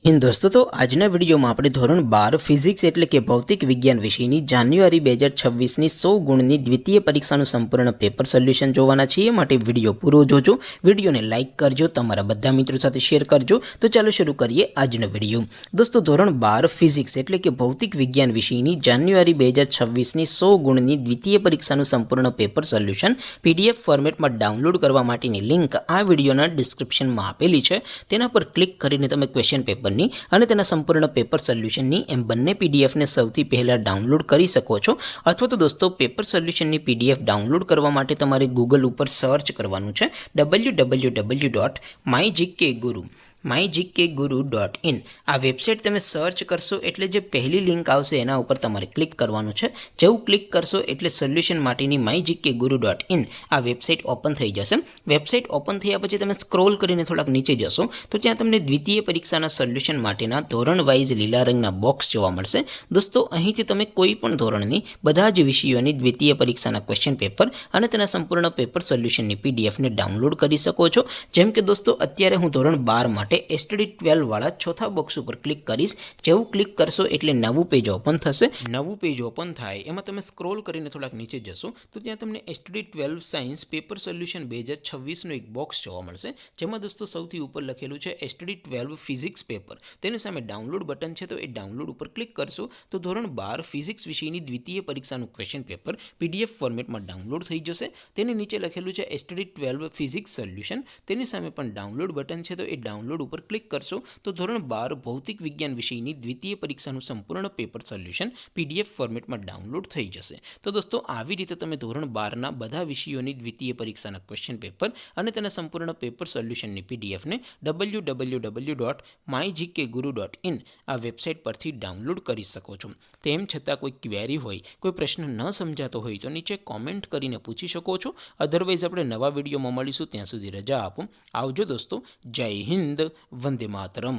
दोस्तों तो आजना विडियो में આપણે ધોરણ 12 ફિઝિક્સ એટલે કે ભૌતિક વિજ્ઞાન વિષયની જાન્યુઆરી 2026 ની 100 ગુણની દ્વિતીય પરીક્ષાનું સંપૂર્ણ પેપર સોલ્યુશન જોવાના છીએ। માટે વિડિયો પૂરો જોજો, વિડિયોને લાઈક કરજો, તમારા બધા મિત્રો સાથે શેર કરજો। તો ચાલો શરૂ કરીએ આજનો વિડિયો। દોસ્તો ધોરણ 12 ફિઝિક્સ એટલે કે ભૌતિક વિજ્ઞાન વિષયની જાન્યુઆરી 2026 ની 100 ગુણની દ્વિતીય પરીક્ષાનું સંપૂર્ણ પેપર સોલ્યુશન પીડીએફ ફોર્મેટમાં ડાઉનલોડ કરવા માટેની લિંક આ વિડિયોના ડિસ્ક્રિપ્શનમાં આપેલી છે। તેના પર ક્લિક કરીને તમે ક્વેશ્ચન પેપર અને તેના સંપૂર્ણ પેપર સોલ્યુશનની એમ બંને પીડીએફને સૌથી પહેલા ડાઉનલોડ કરી શકો છો। અથવા તો દોસ્તો પેપર સોલ્યુશનની પીડીએફ ડાઉનલોડ કરવા માટે તમારે ગૂગલ ઉપર સર્ચ કરવાનું છે www.mygkguru.in। આ વેબસાઇટ તમે સર્ચ કરશો એટલે જે પહેલી લિંક આવશે એના ઉપર તમારે ક્લિક કરવાનું છે। જેવું ક્લિક કરશો એટલે સોલ્યુશન માટેની mygkguru.in આ વેબસાઇટ ઓપન થઈ જશે। વેબસાઇટ ઓપન થયા પછી તમે સ્ક્રોલ કરીને થોડાક નીચે જશો તો ત્યાં તમને દ્વિતીય પરીક્ષાના સોલ્યુશન માટેના ધોરણ વાઇઝ લીલા રંગના બોક્સ જોવા મળશે। દોસ્તો અહીંથી તમે કોઈ પણ ધોરણની બધા જ વિષયોની દ્વિતીય પરીક્ષાના ક્વેશ્ચન પેપર અને તેના સંપૂર્ણ પેપર સોલ્યુશનની પીડીએફને ડાઉનલોડ કરી શકો છો। જેમ કે દોસ્તો અત્યારે હું ધોરણ 12 માટે STD 12 વાળા ચોથા બોક્સ ઉપર ક્લિક કરીશ। જેવું ક્લિક કરશો એટલે નવું પેજ ઓપન થશે। નવું પેજ ઓપન થાય એમાં તમે સ્ક્રોલ કરીને થોડાક નીચે જશો તો ત્યાં તમને STD 12 સાયન્સ પેપર સોલ્યુશન 2026 નું એક બોક્સ જોવા મળશે। જેમાં દોસ્તો સૌથી ઉપર લખેલું છે STD 12 ફિઝિક્સ પેપર। તેની સામે ડાઉનલોડ બટન છે તો એ ડાઉનલોડ ઉપર ક્લિક કરશો તો ધોરણ 12 ફિઝિક્સ વિષયની દ્વિતીય પરીક્ષાનું ક્વેશ્ચન પેપર પીડીએફ ફોર્મેટમાં ડાઉનલોડ થઈ જશે। તેની નીચે લખેલું છે STD 12 ફિઝિક્સ સોલ્યુશન। તેની સામે પણ ડાઉનલોડ બટન છે તો એ ડાઉનલોડ ઉપર ક્લિક કરશો તો ધોરણ 12 ભૌતિક વિજ્ઞાન વિષયની દ્વિતીય પરીક્ષાનું સંપૂર્ણ પેપર સોલ્યુશન પીડીએફ ફોર્મેટમાં ડાઉનલોડ થઈ જશે। તો દોસ્તો આવી રીતે તમે ધોરણ 12ના બધા વિષયોની દ્વિતીય પરીક્ષાના ક્વેશ્ચન પેપર અને તેના સંપૂર્ણ પેપર સોલ્યુશનની પીડીએફને www.mygkguru.in આ વેબસાઇટ પરથી ડાઉનલોડ કરી શકો છો। તેમ છતાં કોઈ ક્વેરી હોય, કોઈ પ્રશ્ન ન સમજાતો હોય તો નીચે કોમેન્ટ કરીને પૂછી શકો છો। અધરવાઇઝ આપણે નવા વિડીયોમાં મળીશું, ત્યાં સુધી રજા આપો। આવજો દોસ્તો, જય હિન્દ, વંદે માતરમ।